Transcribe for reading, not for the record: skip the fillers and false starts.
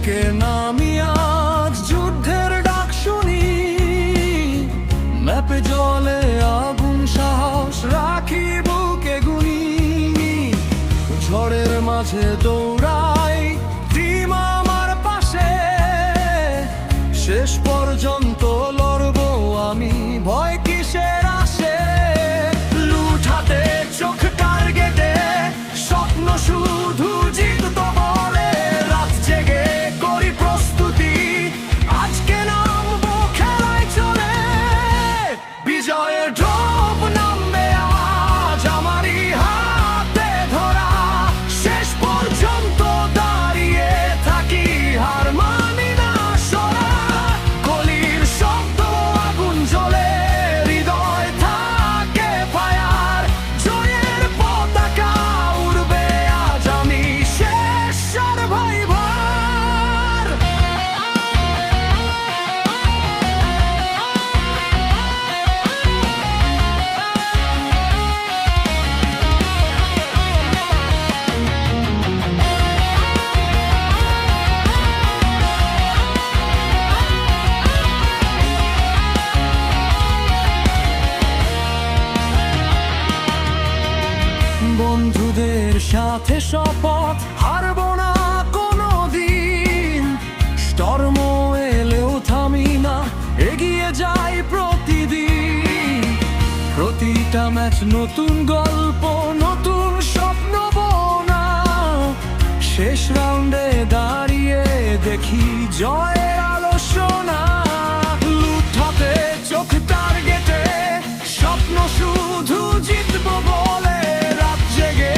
থেকে নামি আজ যুদ্ধের ডাক শুনি, ম্যাপে জলে আগুন সাহস রাখি বুকে গুনি। ঝড়ের মাঝে দৌড়াই টিম আমার পাশে, শেষ পর্যন্ত লড়বো আমি, ভয় কিসের আসে। লুট হাতে চোখ টার্গেটে, স্বপ্ন শুধু জিততো বলে, রাত জেগে করি প্রস্তুতি, আজকে নামবো খেলায় চলে। বিজয়ের ঢোপ নামবে আজ আমারই হাতে ধরা, শেষ পর্যন্ত দাঁড়িয়ে থাকি, হার মানি না সরা। গলির শব্দ আগুন জ্বলে, হৃদয় থাকে ফায়ার, জয়ের পতাকা উড়বে আজ আমি শেষ সার্ভাইভার। বন্ধুদের সাথে শপথ, হারবো না কোনোদিন, স্টর্ম এলেও থামি না, এগিয়ে যাই প্রতিদিন। প্রতিটা ম্যাচ নতুন গল্প, নতুন স্বপ্ন বোনা, শেষ রাউন্ডে দাঁড়িয়ে দেখি জয়ের আলো শোনা। লুট হাতে চোখ টার্গেটে, স্বপ্ন শুধু জিতবো বলে, রাত জেগে